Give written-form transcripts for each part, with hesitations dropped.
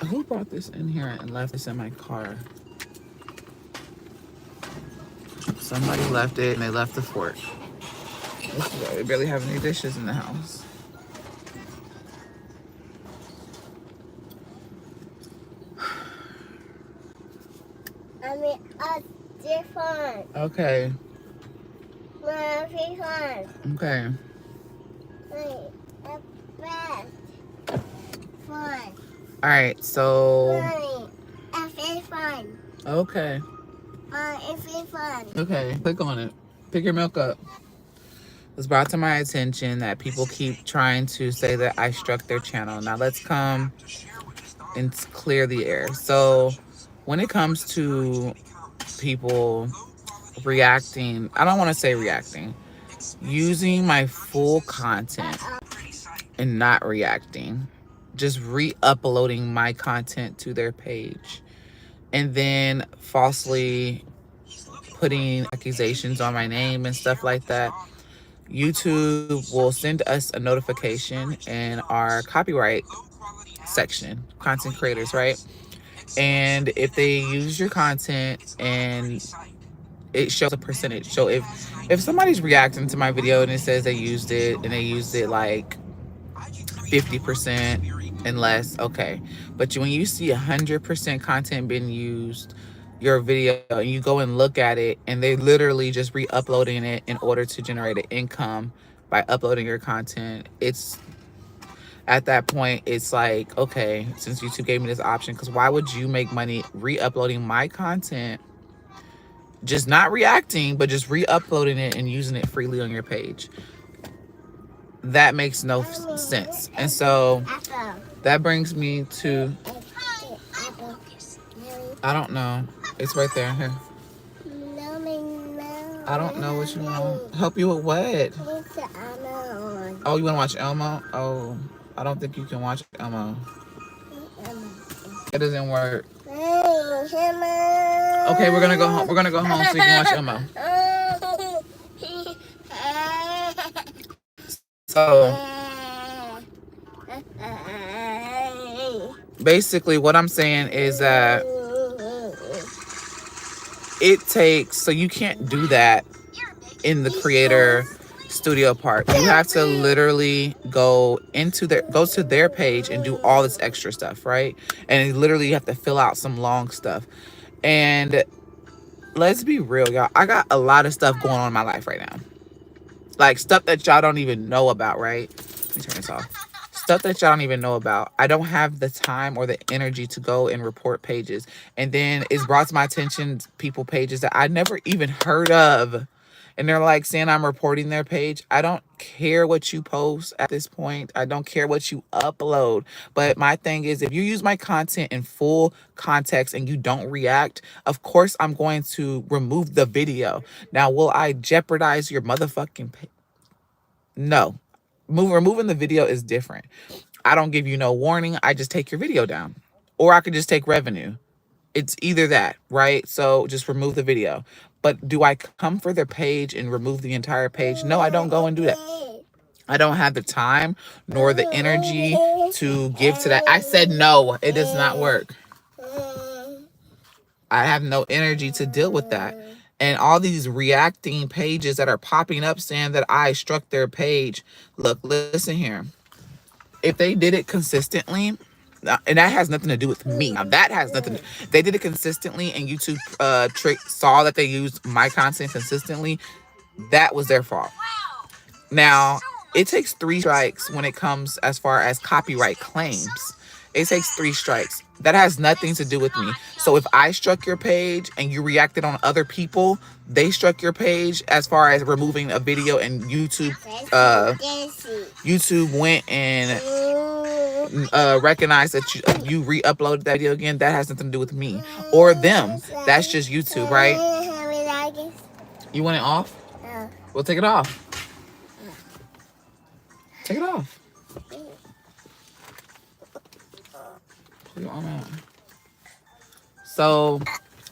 Who brought this in here and left this in my car? Somebody left it and they left the fork. This is why we barely have any dishes in the house. I mean, different. Okay. Different. Okay. Wait, the best. Fun. All right. So. Funny. F.A.C.E.B.O.K fun. Okay. F.A.C.E.B.O.K fun. Okay. Click on it. Pick your milk up. It's brought to my attention that people keep trying to say that I struck their channel. Now let's come and clear the air. So when it comes to people reacting, I don't want to say reacting, using my full content and not reacting, just re-uploading my content to their page and then falsely putting accusations on my name and stuff like that, YouTube will send us a notification in our copyright section, content creators, right? And if they use your content and it shows a percentage. So if somebody's reacting to my video and it says they used it and they used it like 50% and less, okay. But when you see 100% content being used, your video, and you go and look at it and they literally just re-uploading it in order to generate an income by uploading your content, it's at that point it's like, okay, since YouTube gave me this option, because why would you make money re-uploading my content, just not reacting but just re-uploading it and using it freely on your page? That makes no sense. And so that brings me to, I don't know. It's right there. Here. I don't know what you want. Help you with what? Oh, you want to watch Elmo? Oh, I don't think you can watch Elmo. It doesn't work. Okay, we're gonna go home. We're gonna go home so you can watch Elmo. So basically what I'm saying is that it takes, so you can't do that in the creator studio part. You have to literally go to their page and do all this extra stuff, right? And literally you have to fill out some long stuff. And let's be real, y'all, I got a lot of stuff going on in my life right now, like stuff that y'all don't even know about, right? Let me turn this off. Stuff that y'all don't even know about. I don't have the time or the energy to go and report pages. And then it's brought to my attention people pages that I never even heard of. And they're like saying I'm reporting their page. I don't care what you post at this point. I don't care what you upload. But my thing is, if you use my content in full context and you don't react, of course I'm going to remove the video. Now, will I jeopardize your motherfucking page? No. Removing the video is different. I don't give you no warning. I just take your video down. Or I could just take revenue. It's either that, right? So just remove the video. But do I come for their page and remove the entire page? No, I don't go and do that. I don't have the time nor the energy to give to that. I said no, it does not work. I have no energy to deal with that. And all these reacting pages that are popping up saying that I struck their page. Look, listen here. If they did it consistently, and that has nothing to do with me. Now that has nothing to, they did it consistently and YouTube saw that they used my content consistently, that was their fault. Now, it takes 3 strikes when it comes as far as copyright claims. It takes 3 strikes. That has nothing to do with me. So if I struck your page and you reacted on other people, they struck your page as far as removing a video, and YouTube went and recognized that you re-uploaded that video again. That has nothing to do with me or them. That's just YouTube, right? You want it off? Well, take it off. Take it off. Put your arm out. So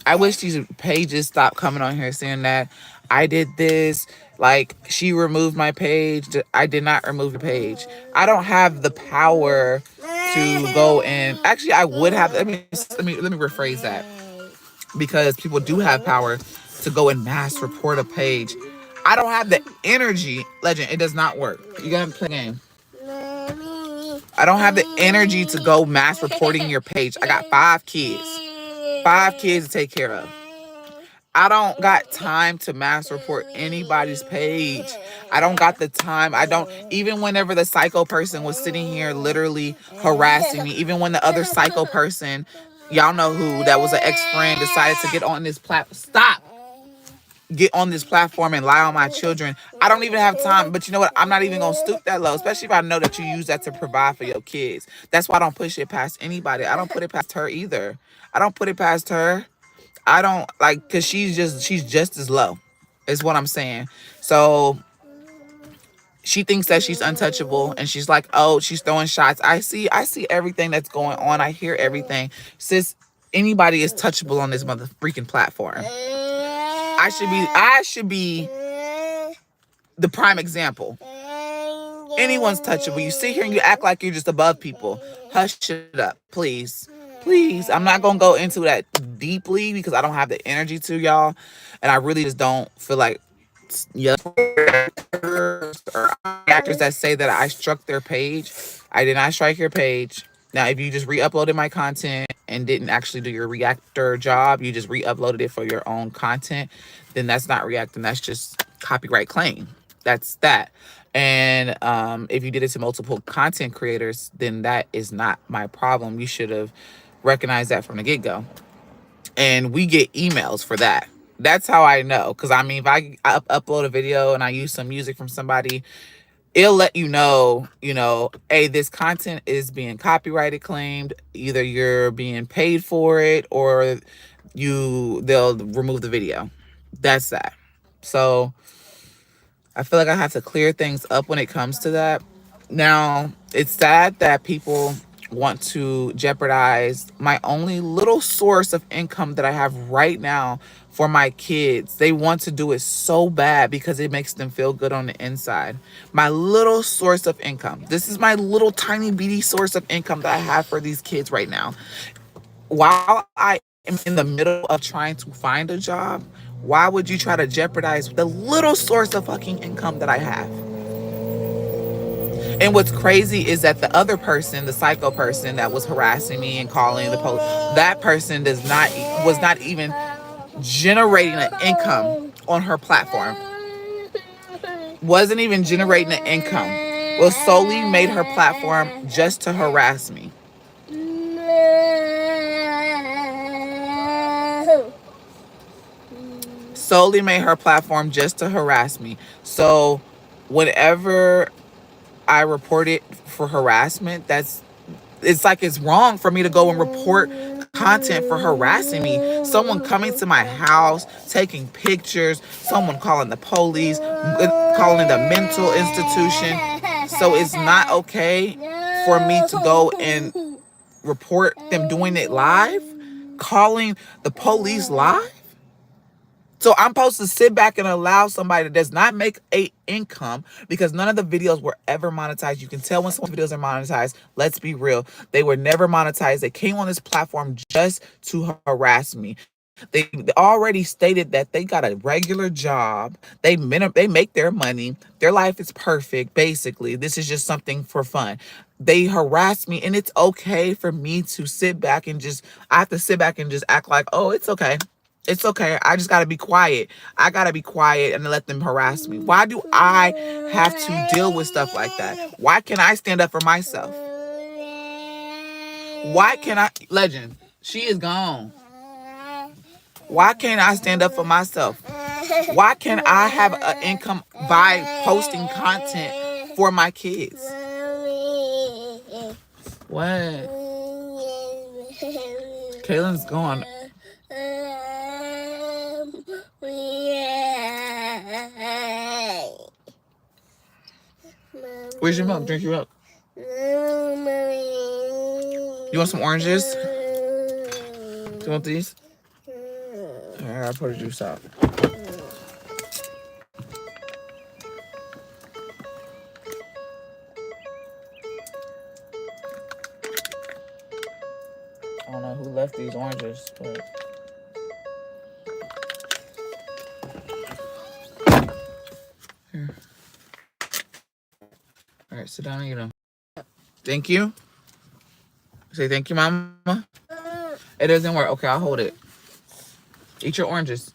I wish these pages stopped coming on here saying that I did this. Like, she removed my page. I did not remove the page. I don't have the power to go and actually I would have let me rephrase that, because people do have power to go and mass report a page. I don't have the energy, Legend. It does not work. You gotta play a game. I don't have the energy to go mass reporting your page. I got 5 kids to take care of. I don't got time to mass report anybody's page. I don't got the time. I don't, even whenever the psycho person was sitting here literally harassing me, even when the other psycho person, y'all know who, that was an ex-friend, decided to get on this get on this platform and lie on my children. I don't even have time. But you know what? I'm not even gonna stoop that low, especially if I know that you use that to provide for your kids. That's why I don't push it past anybody. I don't put it past her either. I don't put it past her. I don't like, because she's just as low, is what I'm saying. So she thinks that she's untouchable, and she's like, oh, she's throwing shots. I see everything that's going on. I hear everything. Sis, anybody is touchable on this mother freaking platform. I should be the prime example. Anyone's touchable. You sit here and you act like you're just above people. Hush it up, please. Please. I'm not going to go into that deeply because I don't have the energy to, y'all. And I really just don't feel like or actors that say that I struck their page. I did not strike your page. Now, if you just re-uploaded my content and didn't actually do your reactor job, you just re-uploaded it for your own content, then that's not reacting. That's just copyright claim. That's that. And if you did it to multiple content creators, then that is not my problem. You should have recognized that from the get-go. And we get emails for that. That's how I know. Because, I mean, if I upload a video and I use some music from somebody, it'll let you know, hey, this content is being copyrighted claimed. Either you're being paid for it or they'll remove the video. That's that. So I feel like I have to clear things up when it comes to that. Now, it's sad that people want to jeopardize my only little source of income that I have right now for my kids. They want to do it so bad because it makes them feel good on the inside. My little source of income. This is my little tiny beady source of income that I have for these kids right now. While I am in the middle of trying to find a job, why would you try to jeopardize the little source of fucking income that I have? And what's crazy is that the other person, the psycho person that was harassing me and calling the police, that person was not even generating an income on her platform. Wasn't even generating an income. Was solely made her platform just to harass me. Solely made her platform just to harass me. So whenever I report it for harassment, it's like it's wrong for me to go and report content for harassing me. Someone coming to my house, taking pictures, someone calling the police, calling the mental institution. So it's not okay for me to go and report them doing it live, calling the police live. So I'm supposed to sit back and allow somebody that does not make a income, because none of the videos were ever monetized. You can tell when some videos are monetized. Let's be real. They were never monetized. They came on this platform just to harass me. They already stated that they got a regular job. They make their money. Their life is perfect, basically. This is just something for fun. They harass me, and it's okay for me to sit back and I have to sit back and just act like, oh, it's okay. It's okay. I just got to be quiet. I got to be quiet and let them harass me. Why do I have to deal with stuff like that? Why can't I stand up for myself? Why can't I? Legend, she is gone. Why can't I stand up for myself? Why can't I have an income by posting content for my kids? What? Kaylin's gone. Where's your milk? Drink your milk. You want some oranges? Do you want these? Alright, I'll put the juice out. I don't know who left these oranges, but here. All right, sit down and eat them. Thank you. Say thank you, mama. It doesn't work. Okay, I'll hold it. Eat your oranges.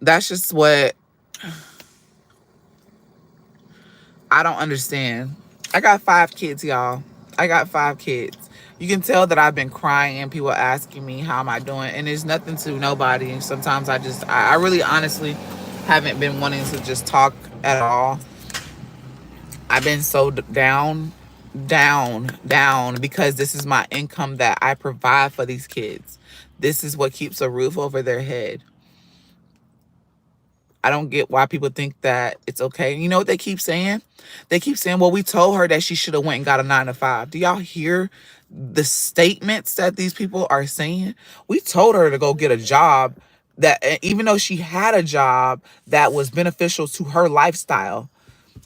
That's just what I don't understand. I got 5 kids, y'all. I got 5 kids. You can tell that I've been crying and people asking me how am I doing, and there's nothing to nobody. Sometimes I really honestly haven't been wanting to just talk at all. I've been so down because this is my income that I provide for these kids. This is what keeps a roof over their head. I don't get why people think that it's okay. You know what they keep saying? They keep saying, well, we told her that she should have went and got a 9 to 5. Do y'all hear the statements that these people are saying? We told her to go get a job that, even though she had a job that was beneficial to her lifestyle,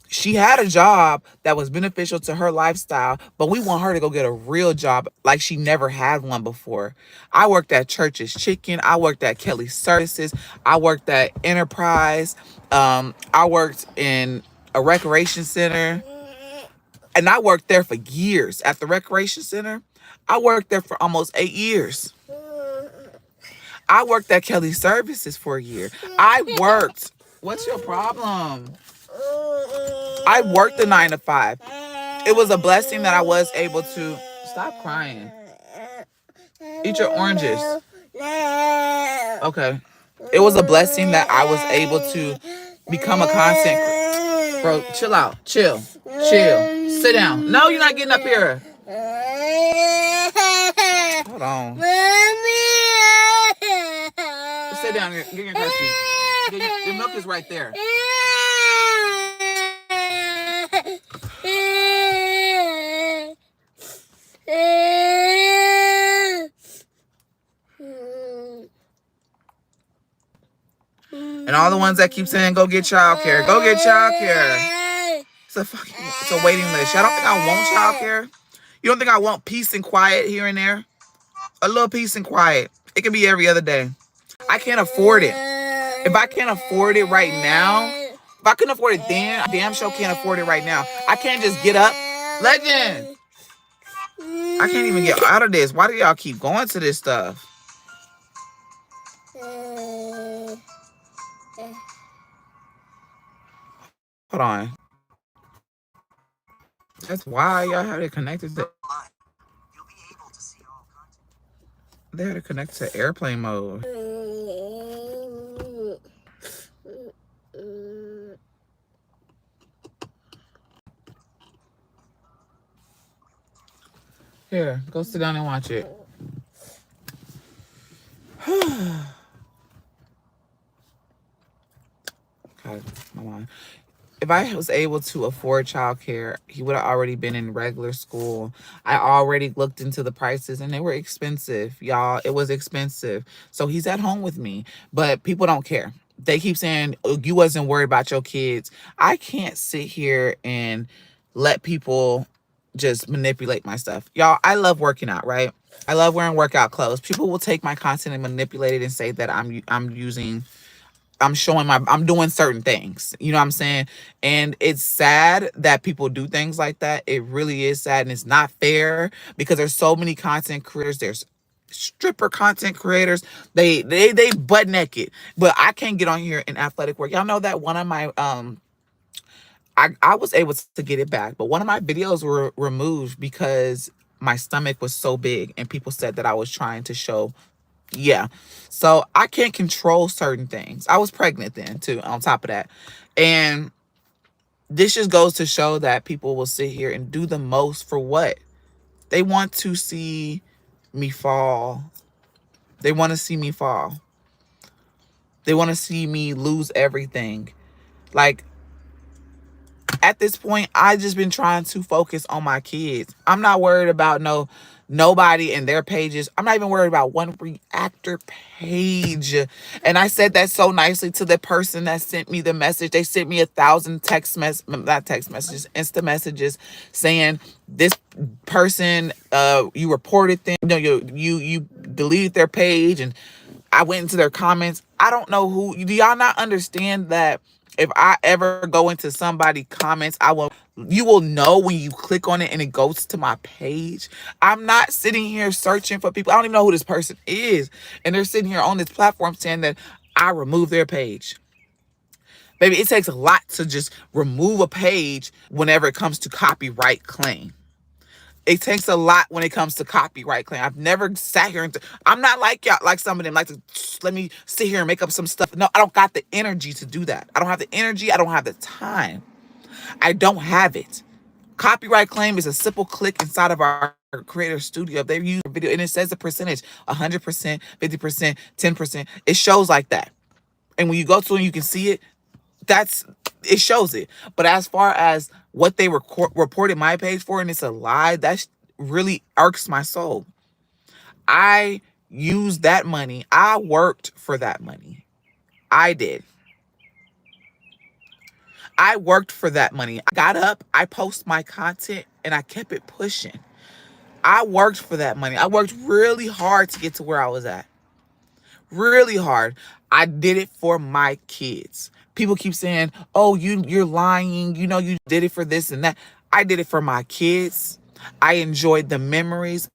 she had a job that was beneficial to her lifestyle, but we want her to go get a real job like she never had one before. I worked at Church's Chicken. I worked at Kelly Services. I worked at Enterprise. I worked in a recreation center. And I worked there for years at the recreation center. I worked there for almost 8 years. I worked at Kelly Services for a year. I worked. What's your problem? I worked the 9 to 5. It was a blessing that I was able to stop crying. Eat your oranges. Okay. It was a blessing that I was able to become a content. Bro, chill out. Chill. Sit down. No, you're not getting up here. Hold on. Sit down. Get your custody. Your milk is right there. And all the ones that keep saying, go get childcare. Go get childcare. It's a waiting list. Y'all don't think I want childcare? You don't think I want peace and quiet here and there? A little peace and quiet. It can be every other day. I can't afford it. If I can't afford it right now, if I couldn't afford it then, I damn sure can't afford it right now. I can't just get up. Legend. I can't even get out of this. Why do y'all keep going to this stuff? Hold on. That's why y'all had it connected to. They had to connect to airplane mode. Here, go sit down and watch it. God, my mind. If I was able to afford childcare, he would have already been in regular school. I already looked into the prices and they were expensive, y'all. It was expensive. So he's at home with me, but people don't care. They keep saying, oh, you wasn't worried about your kids. I can't sit here and let people just manipulate my stuff. Y'all, I love working out, right? I love wearing workout clothes. People will take my content and manipulate it and say that I'm doing certain things. You know what I'm saying? And it's sad that people do things like that. It really is sad, and it's not fair because there's so many content creators. There's stripper content creators. They butt naked. But I can't get on here in athletic work. Y'all know that one of my I was able to get it back, but one of my videos were removed because my stomach was so big and people said that I was trying to show. Yeah. So I can't control certain things. I was pregnant then too, on top of that. And this just goes to show that people will sit here and do the most for what? They want to see me fall. They want to see me fall. They want to see me lose everything. Like, at this point, I just been trying to focus on my kids. I'm not worried about no Nobody in their pages. I'm not even worried about one reactor page. And I said that so nicely to the person that sent me the message. They sent me 1,000 not text messages, Insta messages saying this person, you reported them, you deleted their page, and I went into their comments. I don't know who. Do y'all not understand that if I ever go into somebody's comments, you will know when you click on it and it goes to my page. I'm not sitting here searching for people. I don't even know who this person is. And they're sitting here on this platform saying that I removed their page. Baby, it takes a lot to just remove a page whenever it comes to copyright claim. It takes a lot when it comes to copyright claim. I've never sat here and I'm not like y'all, like some of them like to let me sit here and make up some stuff. No, I don't got the energy to do that. I don't have the energy. I don't have the time. I don't have it. Copyright claim is a simple click inside of our creator studio. If they use a video and it says the percentage, 100%, 50%, 10%. It shows like that. And when you go to it and you can see it, it shows it. But as far as what they reported my page for, and it's a lie, that really irks my soul. I used that money. I worked for that money. I did. I worked for that money. I got up, I post my content, and I kept it pushing. I worked for that money. I worked really hard to get to where I was at. Really hard. I did it for my kids. People keep saying, "Oh, you're lying. You know you did it for this and that." I did it for my kids. I enjoyed the memories.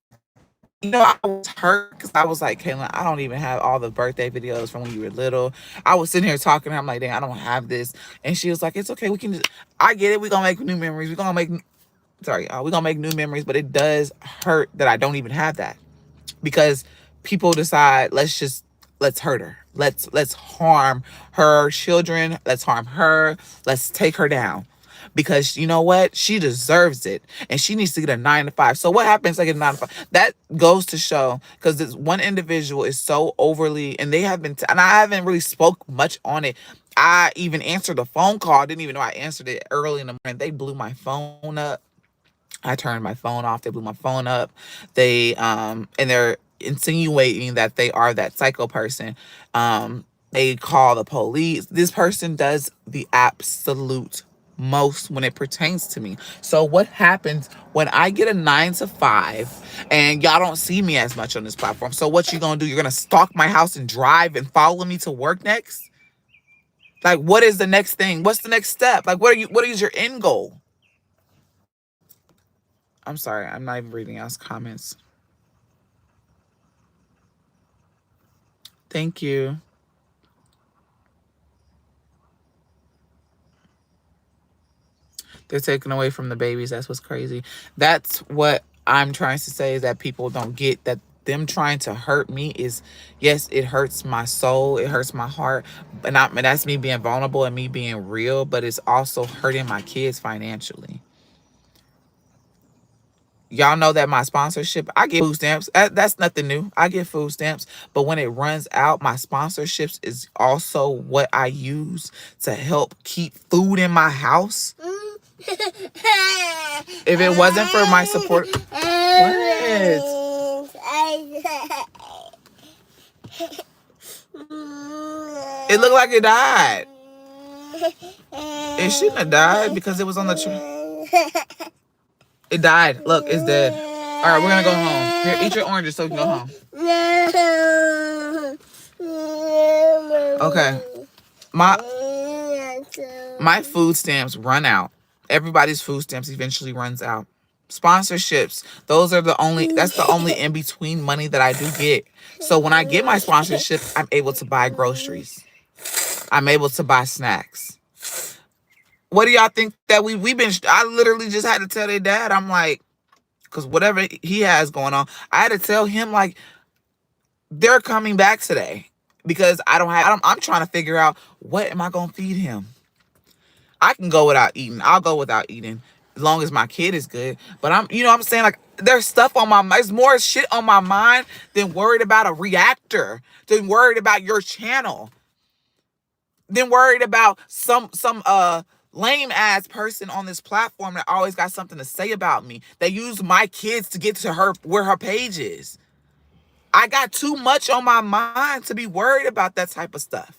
I was hurt because I was like, Kaylin, I don't even have all the birthday videos from when you were little. I was sitting here talking to her. I'm like, dang, I don't have this. And she was like, it's okay. We can just, I get it. We're going to make new memories. We're going to make new memories. But it does hurt that I don't even have that. Because people decide, let's hurt her. Let's harm her children. Let's harm her. Let's take her down. Because you know what? She deserves it. And she needs to get a 9-to-5. So what happens like a 9-to-5? That goes to show, because this one individual is so overly, and they have been, and I haven't really spoke much on it. I even answered a phone call. I didn't even know I answered it early in the morning. They blew my phone up. I turned my phone off. They blew my phone up. And they're insinuating that they are that psycho person. They call the police. This person does the absolute most when it pertains to me. So what happens when I get a 9-to-5 and y'all don't see me as much on this platform? So what you gonna do? You're gonna stalk my house and drive and follow me to work next? Like, what is the next thing? What's the next step? Like, what is your end goal? I'm sorry, I'm not even reading y'all's comments. Thank you. They're taken away from the babies. That's what's crazy. That's what I'm trying to say, is that people don't get that them trying to hurt me is, yes, it hurts my soul. It hurts my heart. And that's me being vulnerable and me being real, but it's also hurting my kids financially. Y'all know that my sponsorship, I get food stamps. That's nothing new. I get food stamps. But when it runs out, my sponsorships is also what I use to help keep food in my house. If it wasn't for my support... What? It looked like it died. It shouldn't have died because it was on the tree. It died. Look, it's dead. All right, we're going to go home. Here, eat your oranges so we can go home. Okay. My food stamps run out. Everybody's food stamps eventually runs out. Sponsorships, that's the only in between money that I do get. So when I get my sponsorship, I'm able to buy groceries. I'm able to buy snacks. What do y'all think that I literally just had to tell their dad, I'm like, because whatever he has going on, I had to tell him, like, they're coming back today because I'm trying to figure out, what am I going to feed him? I can go without eating. I'll go without eating as long as my kid is good. But I'm saying, like, there's stuff on my mind. There's more shit on my mind than worried about a reactor, than worried about your channel, than worried about some lame ass person on this platform that always got something to say about me. They use my kids to get to her where her page is. I got too much on my mind to be worried about that type of stuff.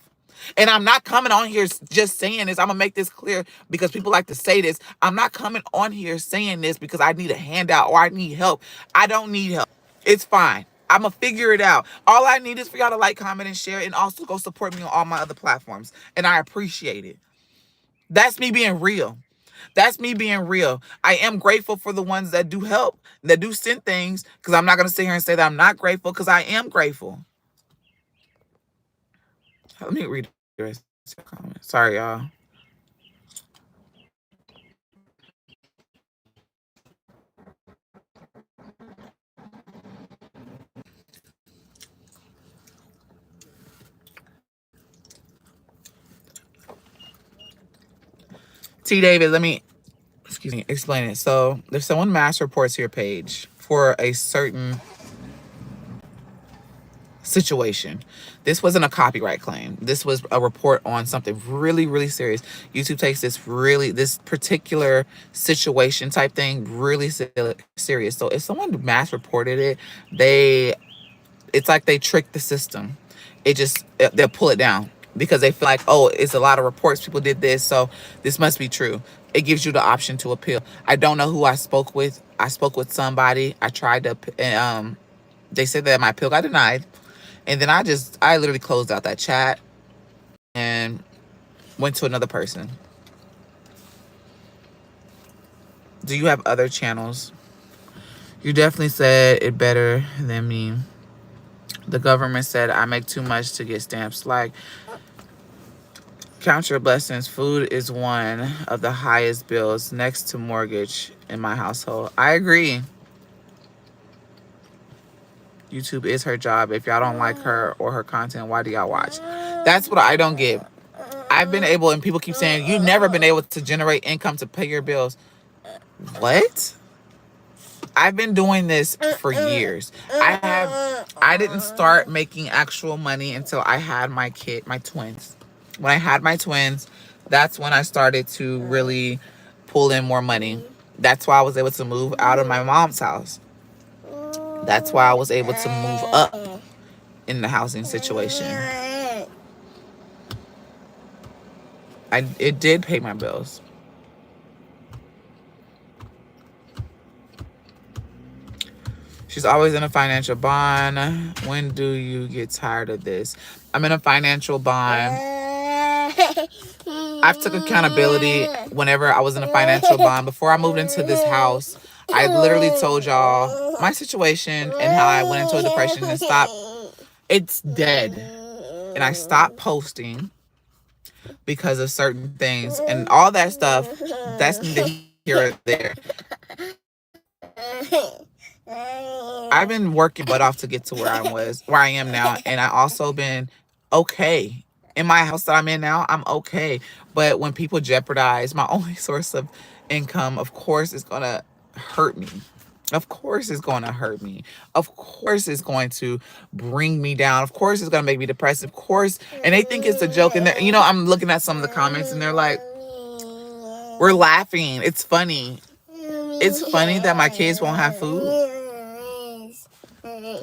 And I'm not coming on here just saying this. I'm going to make this clear because people like to say this. I'm not coming on here saying this because I need a handout or I need help. I don't need help. It's fine. I'm going to figure it out. All I need is for y'all to like, comment, and share, and also go support me on all my other platforms. And I appreciate it. That's me being real. That's me being real. I am grateful for the ones that do help, that do send things, because I'm not going to sit here and say that I'm not grateful, because I am grateful. Let me read the rest of the comment. Sorry, y'all. T. David, let me, excuse me, explain it. So if someone mass reports your page for a certain situation, this wasn't a copyright claim. This was a report on something really, really serious. YouTube takes this particular situation type thing really serious. So if someone mass reported it, it's like they tricked the system. They'll pull it down because they feel like, oh, it's a lot of reports. People did this, so this must be true. It gives you the option to appeal. I don't know who I spoke with. I spoke with somebody. I tried to, they said that my appeal got denied. And then I literally closed out that chat and went to another person. Do you have other channels? You definitely said it better than me. The government said I make too much to get stamps. Like, count your blessings. Food is one of the highest bills next to mortgage in my household. I agree. YouTube is her job. If y'all don't like her or her content, why do y'all watch? That's what I don't get. I've been able, and people keep saying, you've never been able to generate income to pay your bills. What? I've been doing this for years. I didn't start making actual money until I had my twins. When I had my twins, that's when I started to really pull in more money. That's why I was able to move out of my mom's house. That's why I was able to move up in the housing situation. It did pay my bills. She's always in a financial bond. When do you get tired of this? I'm in a financial bond. I've took accountability whenever I was in a financial bond. Before I moved into this house, I literally told y'all my situation and how I went into a depression and stopped. It's dead. And I stopped posting because of certain things. And all that stuff, that's neither here or there. I've been working butt off to get to where I am now, and I also been okay. In my house that I'm in now, I'm okay. But when people jeopardize my only source of income, of course it's gonna hurt me. Of course it's gonna hurt me. Of course it's going to bring me down. Of course it's gonna make me depressed. Of course, and they think it's a joke. And I'm looking at some of the comments, and they're like, "We're laughing. It's funny." It's funny that my kids won't have food.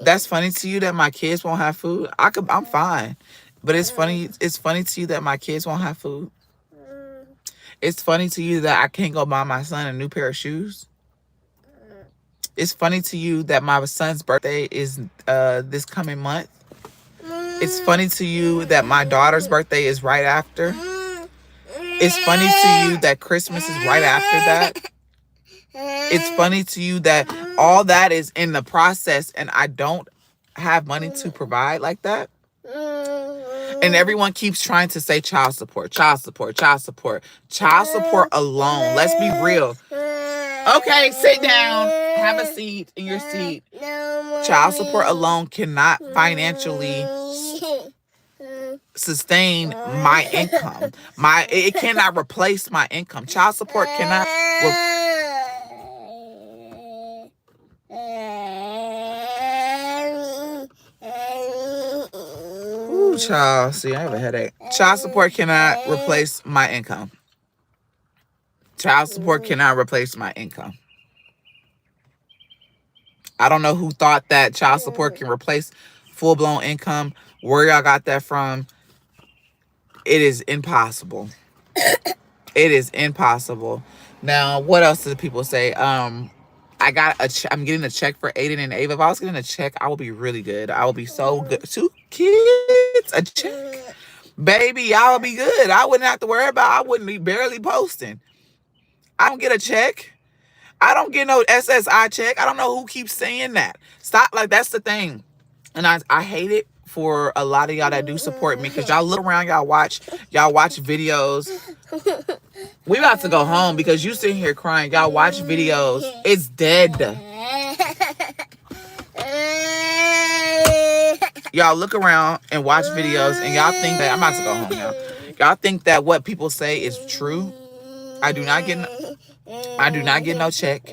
That's funny to you that my kids won't have food. I'm fine. But it's funny to you that my kids won't have food. It's funny to you that I can't go buy my son a new pair of shoes. It's funny to you that my son's birthday is this coming month. It's funny to you that my daughter's birthday is right after. It's funny to you that Christmas is right after that. It's funny to you that all that is in the process and I don't have money to provide like that. And everyone keeps trying to say child support, child support, child support. Child support alone, let's be real. Okay, sit down. Have a seat in your seat. Child support alone cannot financially sustain my income. It cannot replace my income. Child support cannot. Ooh, child. See, I have a headache. Child support cannot replace my income. Child support cannot replace my income. I don't know who thought that child support can replace full-blown income. Where y'all got that from? It is impossible. It is impossible. Now, what else do people say? I'm getting a check for Aiden and Ava. If I was getting a check, I would be really good. I would be so good. 2 kids, a check. Baby, y'all would be good. I wouldn't have to worry about, I wouldn't be barely posting. I don't get a check. I don't get no SSI check. I don't know who keeps saying that. Stop. Like, that's the thing. And I hate it for a lot of y'all that do support me, because y'all look around, y'all watch videos. We about to go home because you sitting here crying. Y'all watch videos. It's dead. Y'all look around and watch videos and y'all think that, I'm about to go home now. Y'all think that what people say is true. I do not get no check.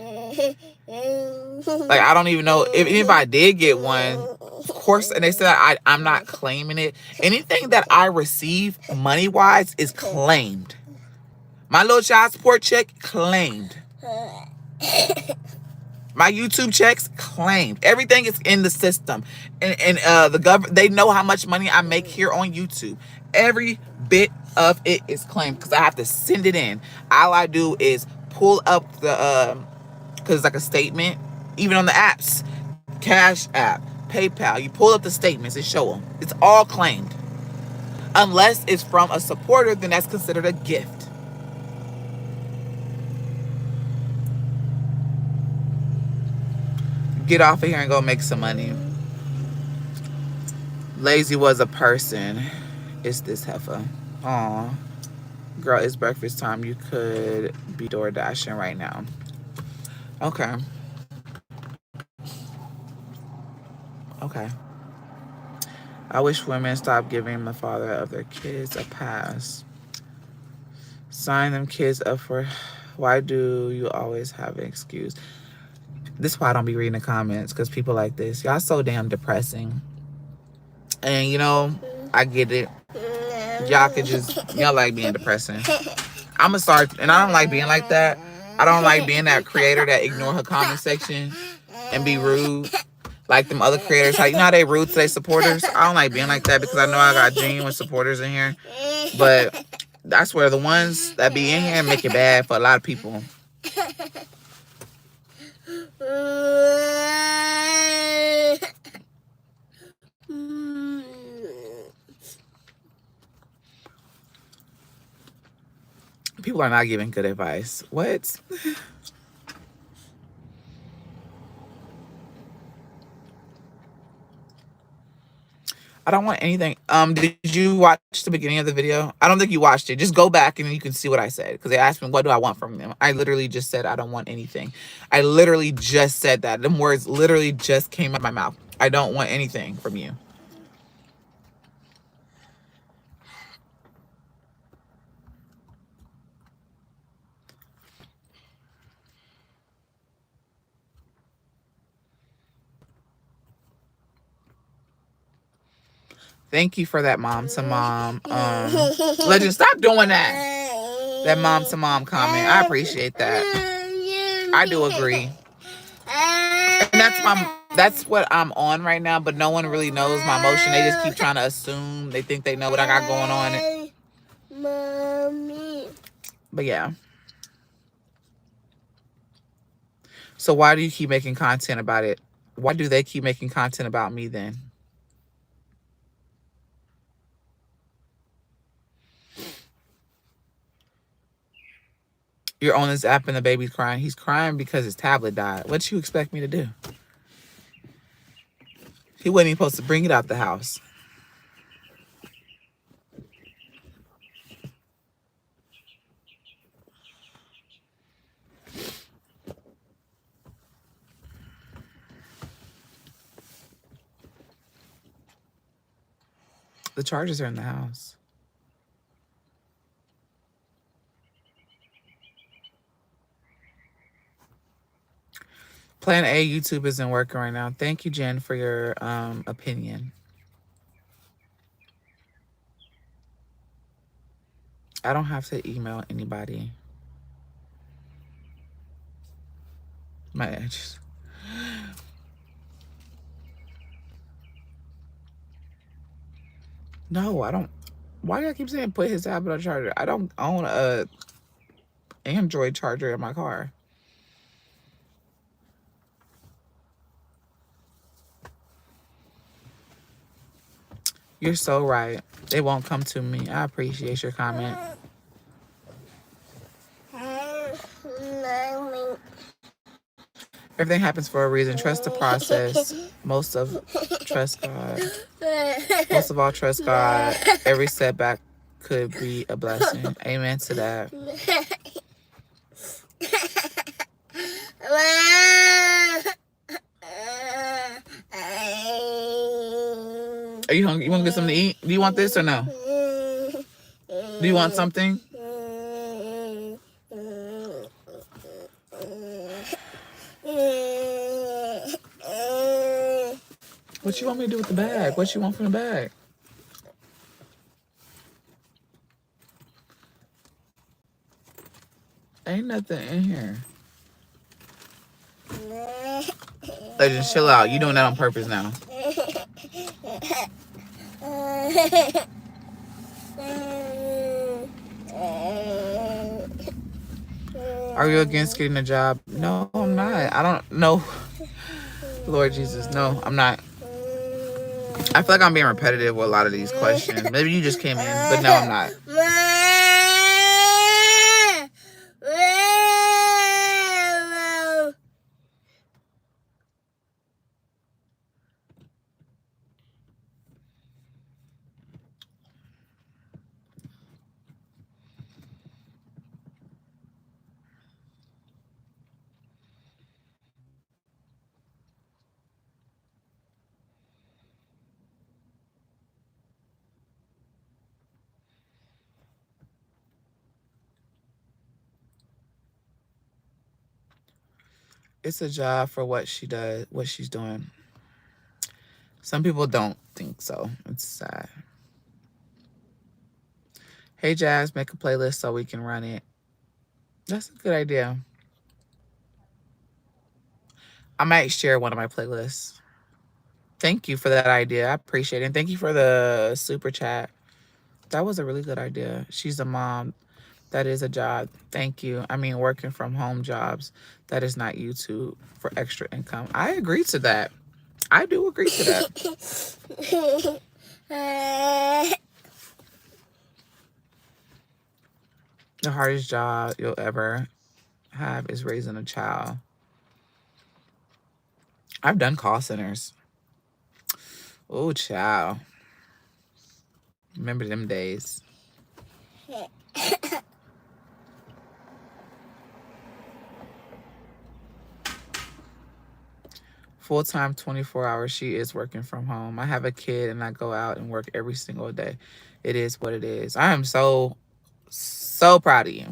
Like, I don't even know if I did get one. Of course, and they said I'm not claiming it. Anything that I receive money wise is claimed. My little child support check, claimed. My YouTube checks, claimed. Everything is in the system. And the government, they know how much money I make here on YouTube. Every bit of it is claimed because I have to send it in. All I do is pull up the, because it's like a statement, even on the apps, Cash App, PayPal, you pull up the statements and show them. It's all claimed. Unless it's from a supporter, then that's considered a gift. Get off of here and go make some money. Lazy was a person. It's this heifer. Aw. Girl, it's breakfast time. You could be door dashing right now. Okay. Okay. I wish women stop giving the father of their kids a pass. Sign them kids up for... Why do you always have an excuse? This is why I don't be reading the comments, because people like this. Y'all so damn depressing. And, you know, I get it. Y'all could just... Y'all like being depressing. I'm gonna start... And I don't like being like that. I don't like being that creator that ignore her comment section and be rude. Like them other creators. You know how they rude to their supporters? I don't like being like that because I know I got genuine supporters in here. But I swear, the ones that be in here make it bad for a lot of people. People are not giving good advice. What? I don't want anything. Did you watch the beginning of the video? I don't think you watched it. Just go back and you can see what I said. Because they asked me, what do I want from them? I literally just said, I don't want anything. I literally just said that. Them words literally just came out of my mouth. I don't want anything from you. Thank you for that mom to mom. Legend, stop doing that. That mom to mom comment. I appreciate that. I do agree. And that's what I'm on right now, but no one really knows my emotion. They just keep trying to assume. They think they know what I got going on. Mommy. But yeah. So why do you keep making content about it? Why do they keep making content about me then? You're on this app and the baby's crying. He's crying because his tablet died. What you expect me to do? He wasn't even supposed to bring it out the house. The chargers are in the house. Plan A YouTube isn't working right now. Thank you, Jen, for your opinion. I don't have to email anybody. My edges. No, I don't. Why do I keep saying put his tablet on charger? I don't own a Android charger in my car. You're so right. It won't come to me. I appreciate your comment. Everything happens for a reason. Trust the process. Trust God. Most of all, trust God. Every setback could be a blessing. Amen to that. Are you hungry? You want to get something to eat? Do you want this or no? Do you want something? What you want me to do with the bag? What you want from the bag? Ain't nothing in here. Just chill out. You doing that on purpose now. Are you against getting a job? No, I'm not. I don't know. Lord Jesus, no, I'm not. I feel like I'm being repetitive with a lot of these questions. Maybe you just came in, but no, I'm not. It's a job for what she does, what she's doing. Some people don't think so. It's sad. Hey, Jazz, make a playlist so we can run it. That's a good idea. I might share one of my playlists. Thank you for that idea. I appreciate it. And thank you for the super chat. That was a really good idea. She's a mom. That is a job. Thank you. I mean, working from home jobs. That is not YouTube for extra income. I agree to that. I do agree to that. The hardest job you'll ever have is raising a child. I've done call centers. Oh, child. Remember them days. Full-time, 24 hours. She is working from home. I have a kid and I go out and work every single day. It is what it is. I am so proud of you.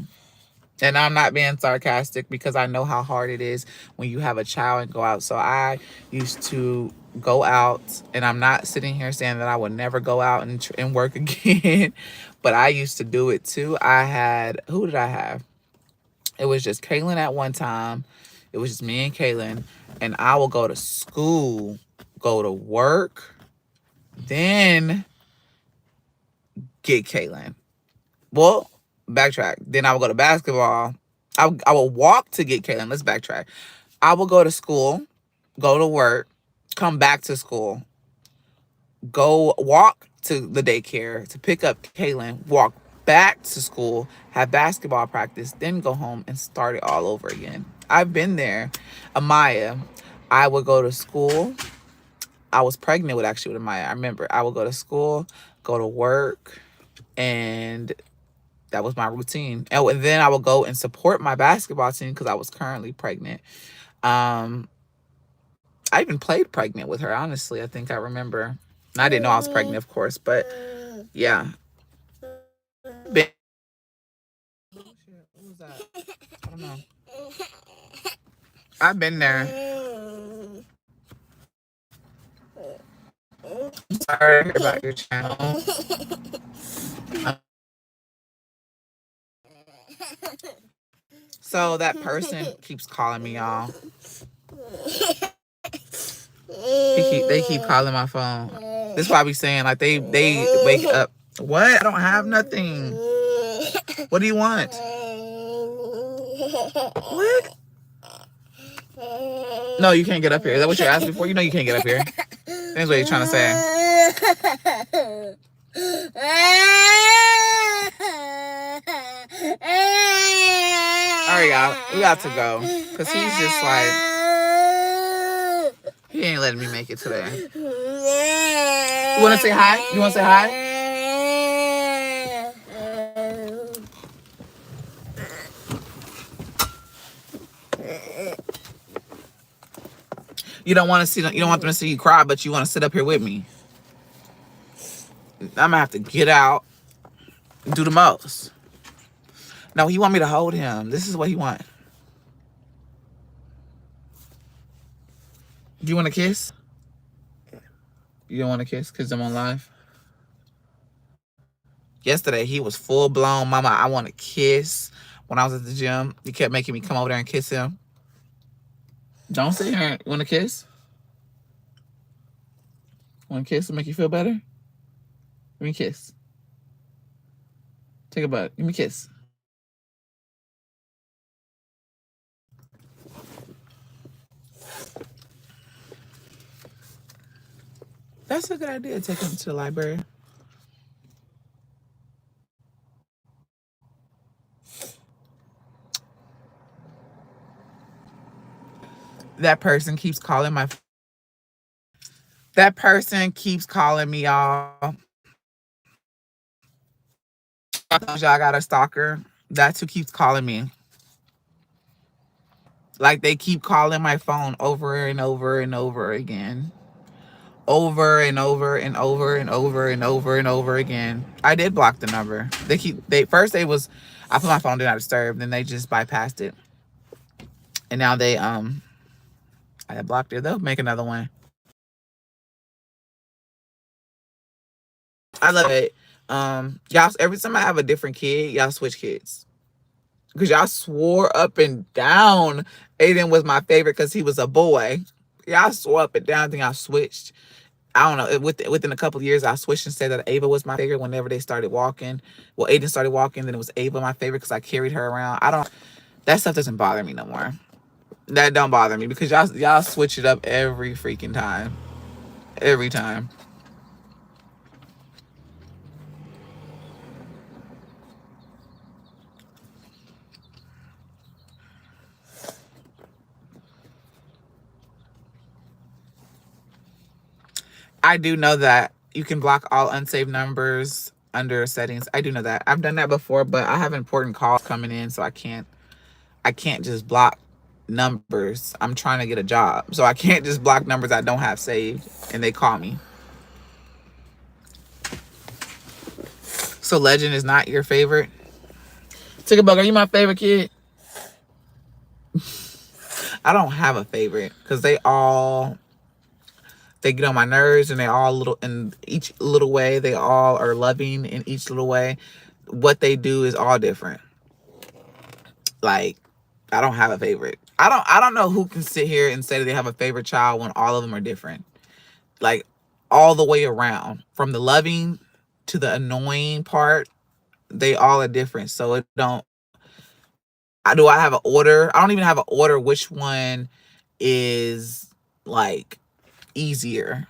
And I'm not being sarcastic because I know how hard it is when you have a child and go out. So I used to go out, and I'm not sitting here saying that I would never go out and work again, but I used to do it too. I had, who did I have? It was just Kaylin at one time. It was just me and Kaylin, and I will go to school, go to work, then get Kaylin. Well, backtrack. Then I would go to basketball. I will walk to get Kaylin. Let's backtrack. I will go to school, go to work, come back to school, go walk to the daycare to pick up Kaylin, walk back to school, have basketball practice, then go home and start it all over again. I've been there. Amaya, I would go to school. I was pregnant with Amaya. I remember I would go to school, go to work, and that was my routine. And then I would go and support my basketball team because I was currently pregnant. I even played pregnant with her, honestly. I think I remember. And I didn't know I was pregnant, of course, but yeah. What was that? I don't know. I've been there. I'm sorry about your channel. So that person keeps calling me, y'all. They keep calling my phone. This is why I be saying, like, they wake up. What? I don't have nothing. What do you want? What? No, you can't get up here. Is that what you asked before? You know you can't get up here. That's what you're trying to say. All right, y'all. We got to go. Because he's just like, he ain't letting me make it today. You want to say hi? You want to say hi? You don't want to see them, you don't want them to see you cry, but you want to sit up here with me. I'm gonna have to get out, do the most. No, he want me to hold him. This is what he want. Do you want to kiss? You don't want to kiss because I'm on live? Yesterday, he was full blown, mama, I want to kiss. When I was at the gym, he kept making me come over there and kiss him. Don't sit here. You want to kiss? Want to kiss to make you feel better? Give me a kiss. Take a bite. Give me a kiss. That's a good idea. Take him to the library. That person keeps calling my... That person keeps calling me, y'all. I told y'all I got a stalker. That's who keeps calling me. Like, they keep calling my phone over and over and over again. Over and over and over and over and over and over again. I did block the number. First I put my phone do not disturb, then they just bypassed it. And now I blocked it. They'll make another one. I love it. Y'all, every time I have a different kid, y'all switch kids. Because y'all swore up and down Aiden was my favorite because he was a boy. Y'all swore up and down, then y'all switched. I don't know. Within a couple of years, I switched and said that Ava was my favorite whenever they started walking. Well, Aiden started walking, then it was Ava my favorite because I carried her around. That stuff doesn't bother me no more. That don't bother me because y'all switch it up every freaking time. Every time. I do know that you can block all unsaved numbers under settings. I do know that. I've done that before, but I have important calls coming in, so I can't just block numbers. I'm trying to get a job, so I can't just block numbers I don't have saved and they call me. So Legend is not your favorite? T.I.K.T.O.K, are you my favorite kid? I don't have a favorite because they get on my nerves, and they all in each little way. They all are loving in each little way. What they do is all different. Like, I don't have a favorite. I don't know who can sit here and say that they have a favorite child when all of them are different. Like, all the way around. From the loving to the annoying part, they all are different. So it don't... Do I have an order? I don't even have an order which one is, like, easier.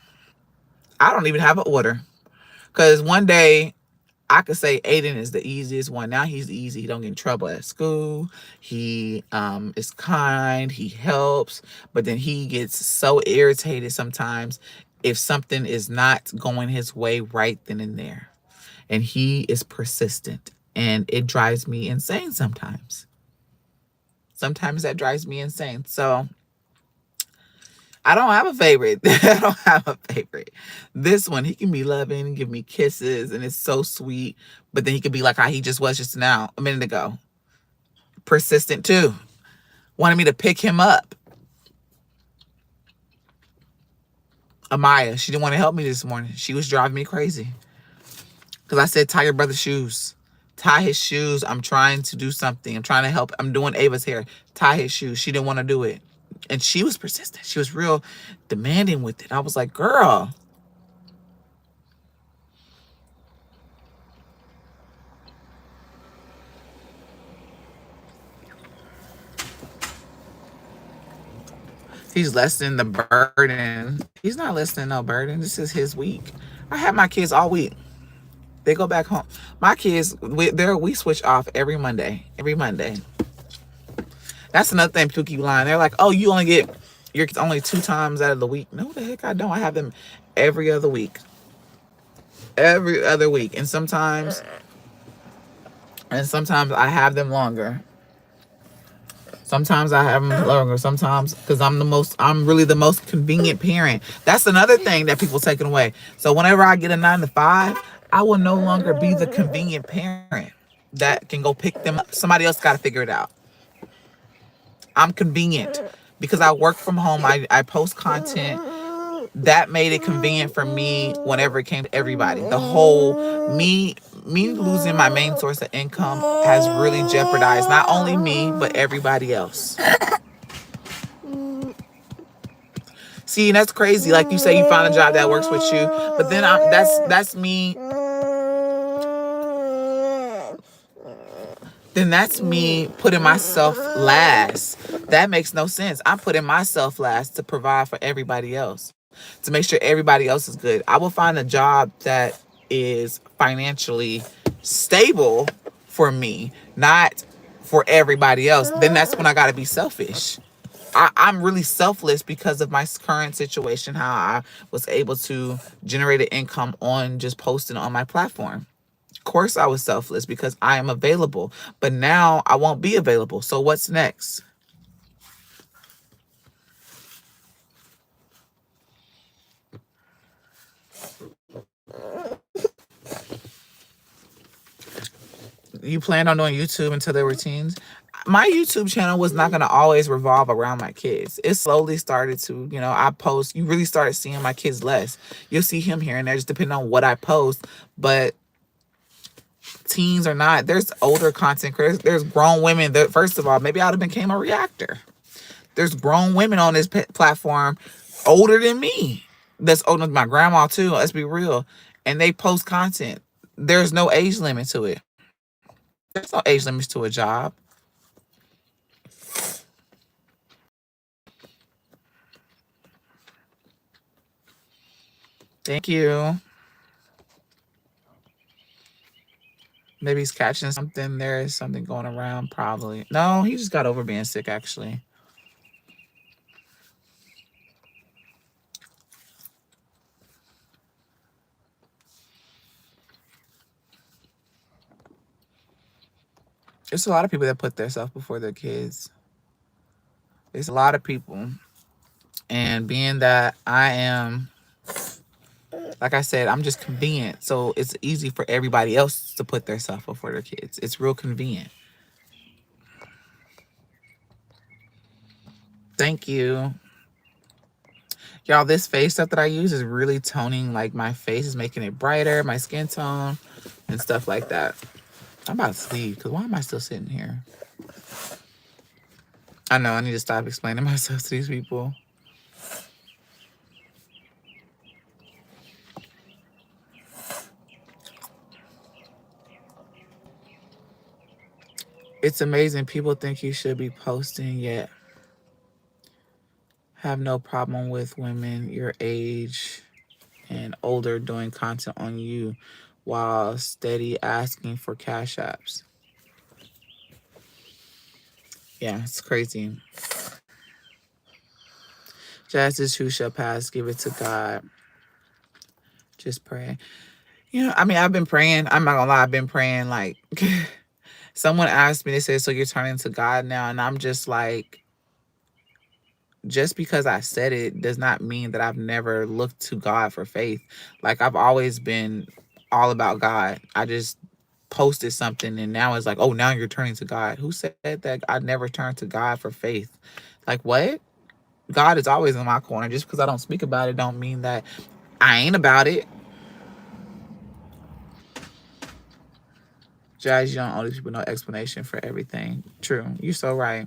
I don't even have an order. Because one day I could say Aiden is the easiest one. Now he's easy. He don't get in trouble at school. He is kind. He helps. But then he gets so irritated sometimes if something is not going his way right then and there. And he is persistent. And it drives me insane sometimes. Sometimes that drives me insane. So I don't have a favorite. I don't have a favorite. This one, he can be loving and give me kisses, and it's so sweet. But then he could be like how he just was just now, a minute ago. Persistent too. Wanted me to pick him up. Amaya, she didn't want to help me this morning. She was driving me crazy. Because I said, tie your brother's shoes. tie his shoes. I'm trying to do something. I'm trying to help. I'm doing Ava's hair. Tie his shoes. She didn't want to do it. And she was persistent. She was real demanding with it. I was like, girl. He's lessening the burden. He's not lessening no burden. This is his week. I have my kids all week. They go back home. My kids, we switch off every Monday. Every Monday. That's another thing people keep lying. They're like, oh, you only get your kids only 2 times out of the week. No, the heck I don't. I have them every other week. Every other week. And sometimes I have them longer. Sometimes I have them longer. Sometimes because I'm really the most convenient parent. That's another thing that people taking away. So whenever I get a 9 to 5, I will no longer be the convenient parent that can go pick them up. Somebody else got to figure it out. I'm convenient because I work from home. I post content. That made it convenient for me whenever it came to everybody. The whole me losing my main source of income has really jeopardized not only me but everybody else. See, and that's crazy. Like you say, you found a job that works with you, but then that's me. Then that's me putting myself last. That makes no sense. I'm putting myself last to provide for everybody else, to make sure everybody else is good. I will find a job that is financially stable for me, not for everybody else. Then that's when I got to be selfish. I'm really selfless because of my current situation, how I was able to generate an income on just posting on my platform. Of course I was selfless because I am available, but now I won't be available. So what's next? You planned on doing YouTube until their routines? My YouTube channel was not going to always revolve around my kids. It slowly started to, I post, you really started seeing my kids less. You'll see him here and there, just depending on what I post. But teens or not, there's older content creators. There's grown women that, first of all, maybe I would have became a reactor. There's grown women on this platform older than me. That's older than my grandma too. Let's be real. And they post content. There's no age limit to it. There's no age limits to a job. Thank you. Maybe he's catching something. There is something going around, probably. No, he just got over being sick, actually. There's a lot of people that put themselves before their kids. There's a lot of people. And being that I am, like I said, I'm just convenient. So it's easy for everybody else to put themselves before their kids. It's real convenient. Thank you. Y'all, this face stuff that I use is really toning like my face, is making it brighter, my skin tone, and stuff like that. I'm about to leave because why am I still sitting here? I know I need to stop explaining myself to these people. It's amazing. People think you should be posting, yet have no problem with women your age and older doing content on you while steady asking for cash apps. Yeah, it's crazy. Justice who shall pass, give it to God. Just pray. I mean, I've been praying. I'm not gonna lie, I've been praying. Like, someone asked me, they said, so you're turning to God now? And I'm just like, just because I said it does not mean that I've never looked to God for faith. Like, I've always been all about God. I just posted something and now it's like, oh, now you're turning to God. Who said that I never turned to God for faith? Like, what? God is always in my corner. Just because I don't speak about it don't mean that I ain't about it. Jazz, you don't owe these people no explanation for everything. True. You're so right.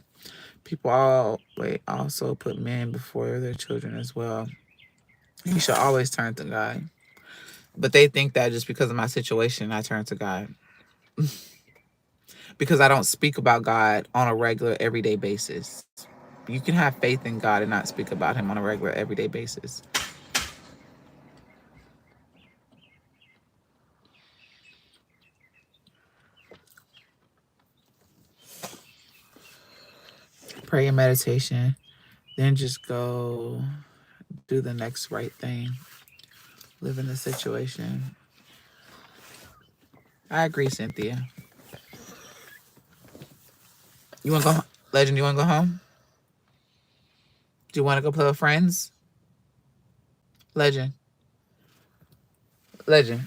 People also put men before their children as well. You should always turn to God. But they think that just because of my situation, I turn to God. Because I don't speak about God on a regular, everyday basis. You can have faith in God and not speak about him on a regular, everyday basis. Pray and meditation. Then just go do the next right thing. Live in the situation. I agree, Cynthia. You want to go, Legend? You want to go home? Do you want to go play with friends? Legend, Legend,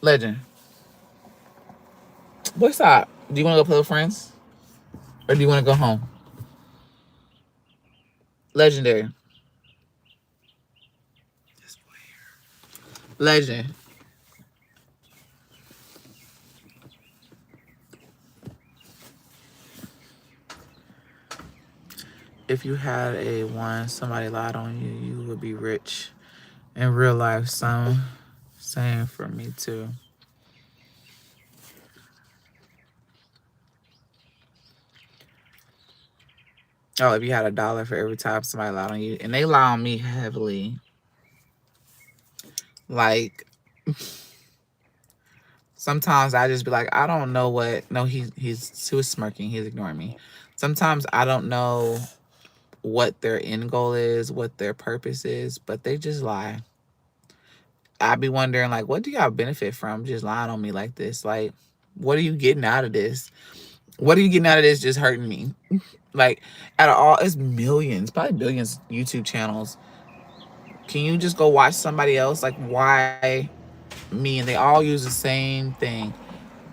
Legend. Boy, stop. Do you want to go play with friends, or do you want to go home? Legendary, Legend. If you had a one, somebody lied on you, you would be rich. In real life, same for me too. Oh, if you had $1 for every time somebody lied on you, and they lie on me heavily, like sometimes I just be like, I don't know what. No, he was smirking. He's ignoring me. Sometimes I don't know what their end goal is, what their purpose is, but they just lie. I be wondering, like, what do y'all benefit from just lying on me like this? Like, what are you getting out of this? What are you getting out of this just hurting me? Like, out of all, it's millions, probably billions YouTube channels. Can you just go watch somebody else? Like, why me? And they all use the same thing.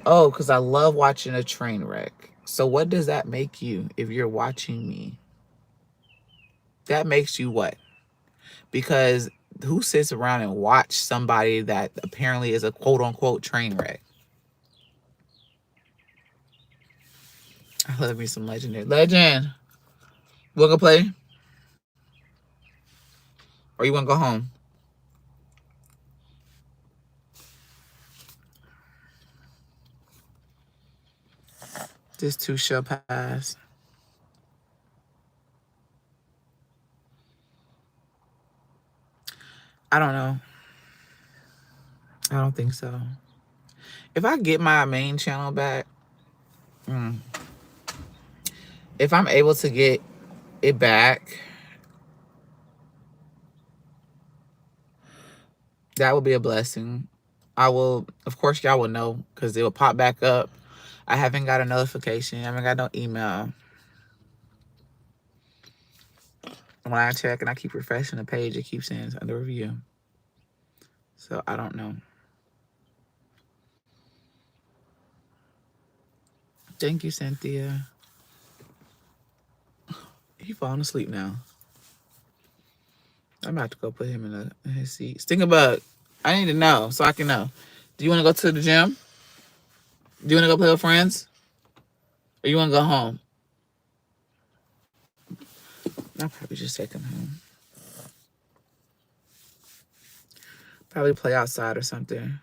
Oh, because I love watching a train wreck. So what does that make you if you're watching me? That makes you what? Because who sits around and watch somebody that apparently is a quote unquote train wreck? I love me some Legendary. Legend. You wanna go play? Or you wanna go home? This too shall pass. I don't know. I don't think so. If I get my main channel back, if I'm able to get it back, that would be a blessing. I will, of course, y'all will know because it will pop back up. I haven't got a notification. I haven't got no email. When I check and I keep refreshing the page, it keeps saying it's under review. So I don't know. Thank you, Cynthia. He falling asleep now. I'm about to go put him in his seat. Stinkerbug, I need to know so I can know. Do you want to go to the gym? Do you want to go play with friends? Or you want to go home? I'll probably just take him home. Probably play outside or something.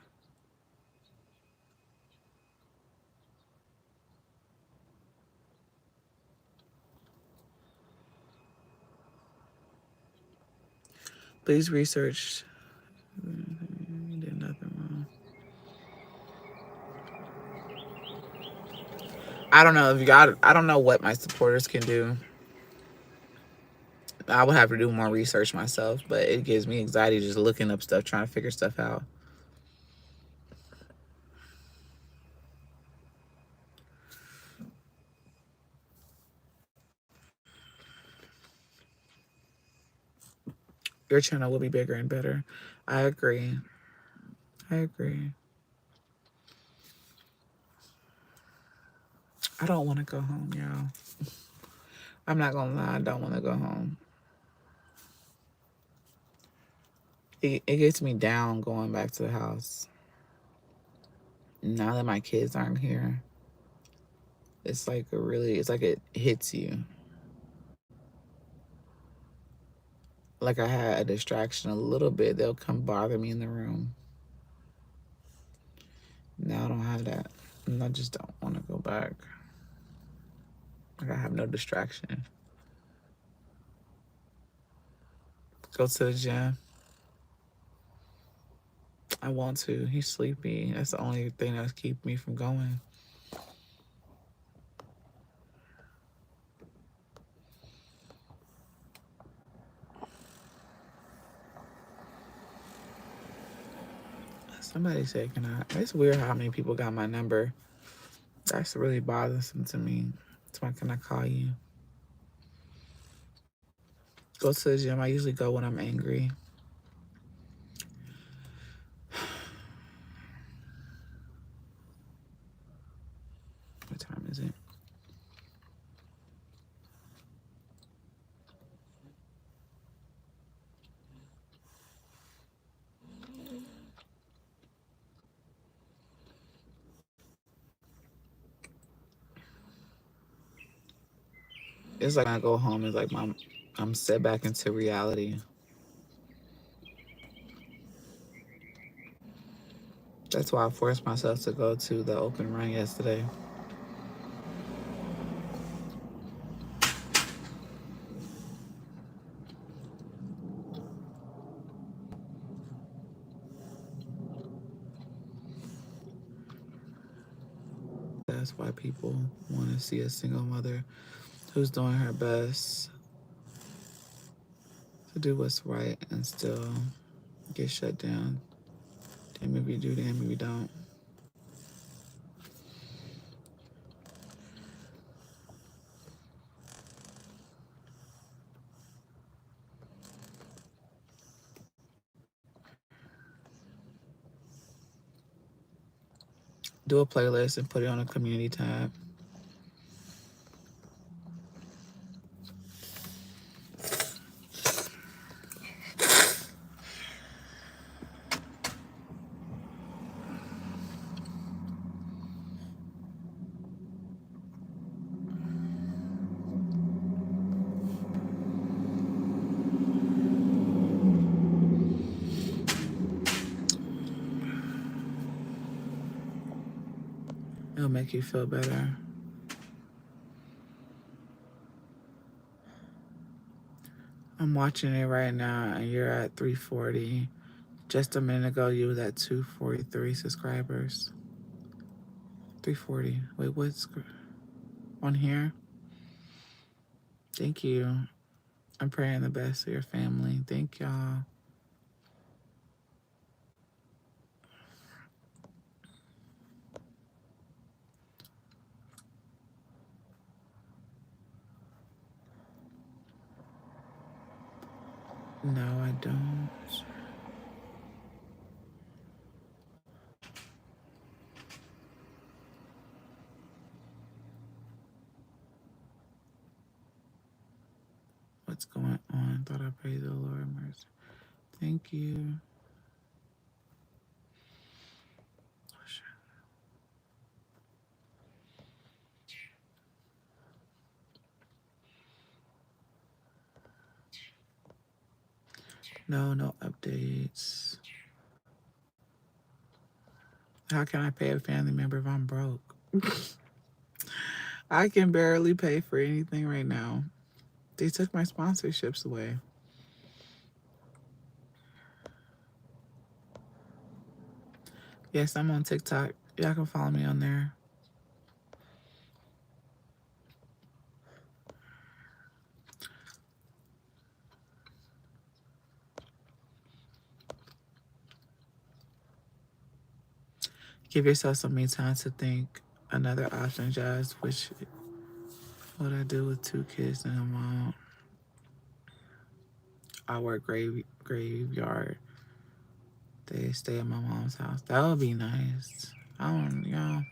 Please research. You did nothing wrong. I don't know if you got. I don't know what my supporters can do. I would have to do more research myself, but it gives me anxiety just looking up stuff, trying to figure stuff out. Your channel will be bigger and better. I agree. I agree. I don't want to go home, y'all. I'm not gonna lie, I don't want to go home. It gets me down going back to the house. Now that my kids aren't here, it's like it's like it hits you. Like I had a distraction a little bit, they'll come bother me in the room. Now I don't have that. And I just don't want to go back. Like I have no distraction. Go to the gym. I want to. He's sleepy. That's the only thing that's keeping me from going. Somebody said, can I? It's weird how many people got my number. That's really bothersome to me. That's why, can I call you? Go to the gym. I usually go when I'm angry. What time is it? It's like when I go home, it's like I'm set back into reality. That's why I forced myself to go to the open run yesterday. That's why people want to see a single mother who's doing her best to do what's right and still get shut down. Damn if you do, damn if you don't. Do a playlist and put it on a community tab. It'll make you feel better. I'm watching it right now, and you're at 340. Just a minute ago, you was at 243 subscribers. 340. Wait, what's on here? Thank you. I'm praying the best for your family. Thank y'all. No, I don't. What's going on? Thought I prayed the Lord mercy. Thank you. No updates. How can I pay a family member if I'm broke? I can barely pay for anything right now. They took my sponsorships away. Yes, I'm on TikTok. Y'all can follow me on there. Give yourself some me time to think. Another option, Jazz, which what I do with 2 kids and a mom. I work graveyard. They stay at my mom's house. That would be nice. I don't, y'all.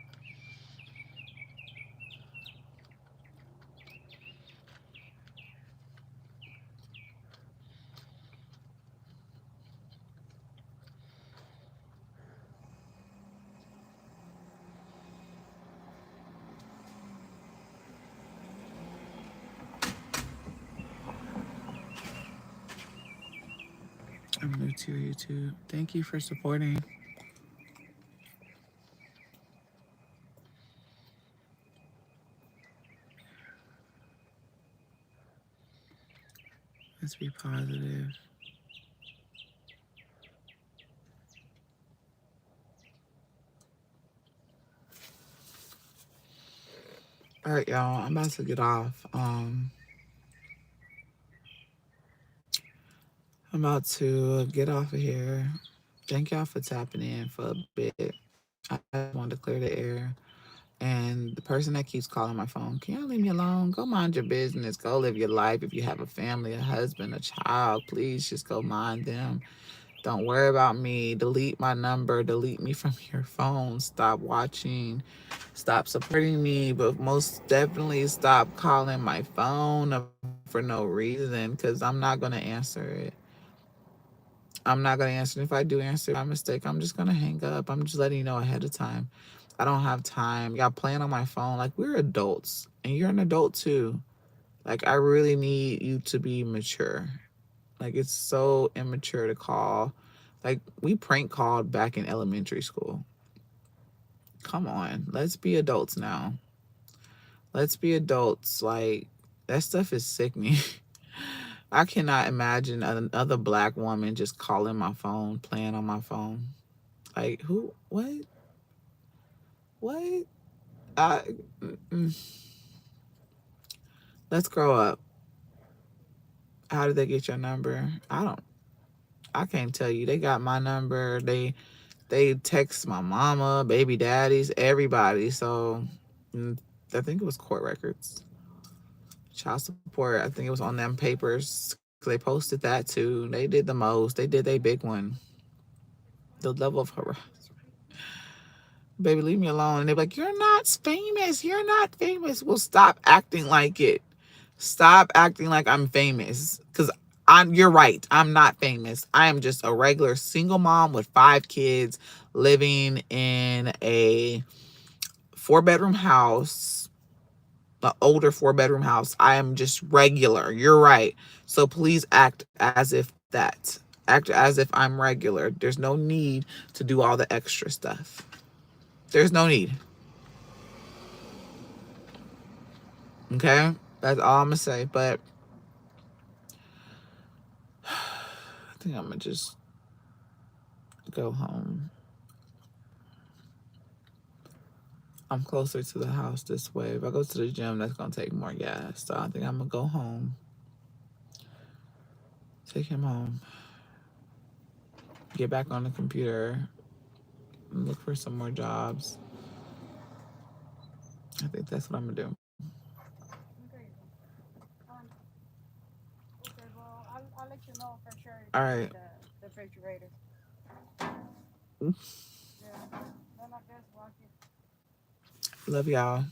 I'm new to your YouTube. Thank you for supporting. Let's be positive. All right, y'all. I'm about to get off. I'm about to get off of here. Thank y'all for tapping in for a bit. I just wanted to clear the air. And the person that keeps calling my phone, can y'all leave me alone? Go mind your business. Go live your life. If you have a family, a husband, a child, please just go mind them. Don't worry about me. Delete my number. Delete me from your phone. Stop watching. Stop supporting me. But most definitely stop calling my phone for no reason, because I'm not going to answer it. I'm not going to answer it. If I do answer by mistake, I'm just going to hang up. I'm just letting you know ahead of time. I don't have time. Y'all playing on my phone. Like, we're adults, and you're an adult too. Like, I really need you to be mature. Like, it's so immature to call. Like, we prank called back in elementary school. Come on. Let's be adults now. Let's be adults. Like, that stuff is sickening. I cannot imagine another black woman just calling my phone, playing on my phone. Like, who? What? What? I, let's grow up. How did they get your number? I can't tell you. They got my number. They text my mama, baby daddies, everybody. So I think it was court records, child support. I think it was on them papers. They posted that too. They did the most. They did a big one. The level of harassment. Baby, leave me alone. And they're like, you're not famous. You're not famous. Well, stop acting like it. Stop acting like I'm famous. Because you're right. I'm not famous. I am just a regular single mom with 5 kids living in a 4-bedroom house, an older 4-bedroom house. I am just regular. You're right. So please act as if that. Act as if I'm regular. There's no need to do all the extra stuff. There's no need. Okay? That's all I'm going to say. But I think I'm going to just go home. I'm closer to the house this way. If I go to the gym, that's going to take more gas. So I think I'm going to go home. Take him home. Get back on the computer. And look for some more jobs. I think that's what I'm going to do. Okay, well, I'll let you know for sure if All you right. need the refrigerator. Yeah, then I guess walk it. Love y'all.